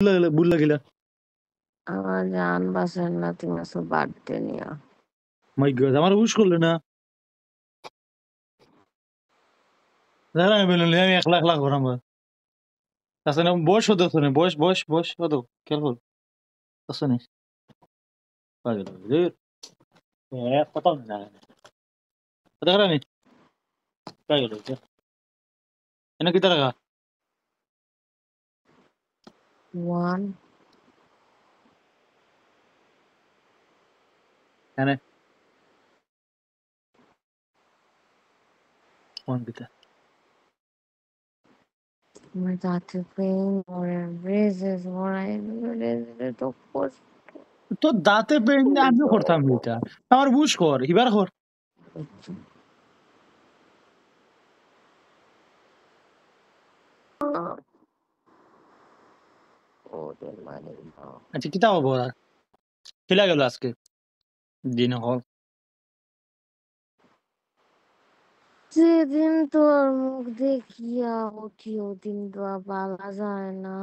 বুল্লা গেলা আমার জান বাঁচেন না তুমি আসো বার্থডে নিয়ে মাই গড আমার উইশ করলে না দাঁড়া আমি বললাম আমি 1 লাখ করাম আসলে বয়স হতো আসলে বয়স কত খেয়াল কর আসলে পাগল কত না কত করা নি পাগল এনে কি টাকা 1 এনে কোন কিতা আমার দাঁতে পেন ওরে ব্রেজেস ওরাই ব্রেজেস তো কষ্ট তো দাঁতে পেন আমিও করতাম এটা আমার বুঝ কর এবার কর হচ্ছে ওদের মানে আচ্ছা কিতা হবো আর খেলা গেল আজকে দিন হল যেদিন তোর মুখ দেখিয়া উঠি ওদিন তো আর পালা যায় না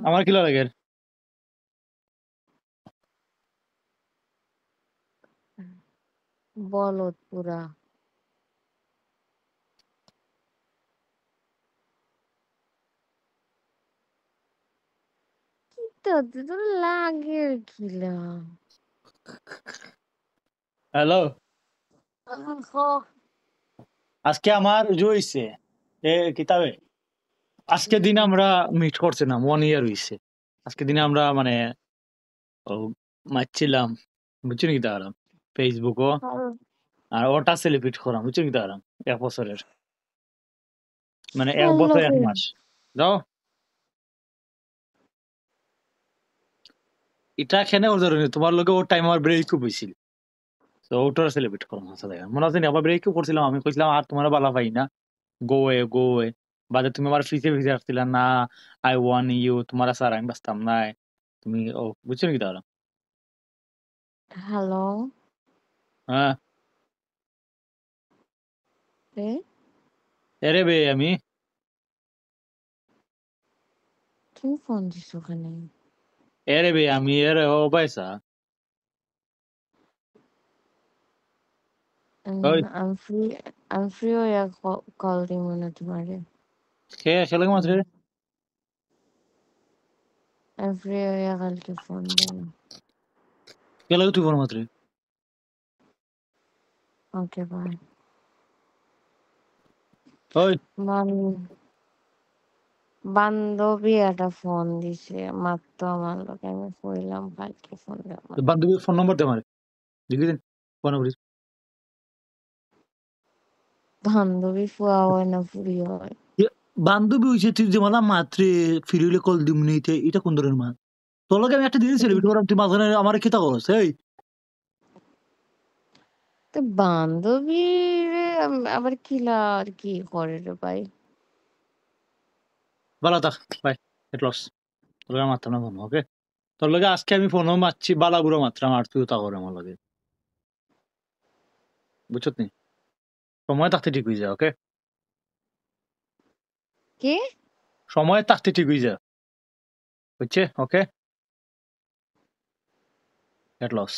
আমার খেলা লাগে বলদ পুরা তো তোর লাগে কিলা হ্যালো আহ, আজকে আমার হইছে এ কিতাবে আজকে দিন আমরা মিট করছি না 1 ইয়ার হইছে আজকে দিনে আমরা মানে মারছিলাম বুঝছি নাকি তাহারাম ফেসবুকও আর ওটা সেলিব্রেট করাম বুঝছি নাকি তাহারাম 1 বছরের মানে 1 বছর 1 মাস যাও এটা খেনে ওর ধরনের তোমার লোকে ওর টাইম আমার ব্রেক খুব হয়েছিল তো ওটার সেলিব্রেট করলাম আসলে মনে আছে আবার ব্রেক করছিলাম আমি কইছিলাম আর তোমার বালা পাই না গো এ বাদে তুমি আমার ফিসে আসছিলা না আই ওয়ান ইউ তোমার স্যার আমি বাঁচতাম না তুমি ও বুঝছো নাকি তাহলে হ্যালো হ্যাঁ রে এরে বে আমি তুমি ফোন দিস ওখানে এরে বে আমি এরে ও পয়সা ওই I'm free. I'm free হইয়া কল দিব না তোমারে খেলে মাত্র I'm free হইয়া কালকে ফোন দিব খেলে তুই ফোন মাত্র ওকে বাই ওই বান্ধবী একটা ফোন দিছে মাত্র আমার লোক আমি কইলাম কালকে ফোন দেব বান্ধবীর ফোন নম্বর দে আমার দেখি দিন ফোন করিস বান্ধবী ফুয়া হয় না ফুরি হয় বান্ধবী হয়েছে তুই যে মালা মাত্রে ফিরিলে কল দিম নিতে এটা কোন ধরনের মা তোর লগে আমি একটা দিন সেলিব্রেট করাম তুই মাঝখানে আমার খেতা করস এই তো বান্ধবী আবার কিলা আর কি করে রে ভাই বালা থাক বাই গেট লস তোর লগে মারতাম না ফোন ওকে তোর লগে আজকে আমি ফোনও মারছি বালা বুড়ো মাত্রাম আর তুইও তা করে আমার লগে বুঝছত নি সময় থাকতে ঠিক হয়ে যা ওকে কি সময় থাকতে ঠিক হয়ে যা বুঝছে ওকে গেট লস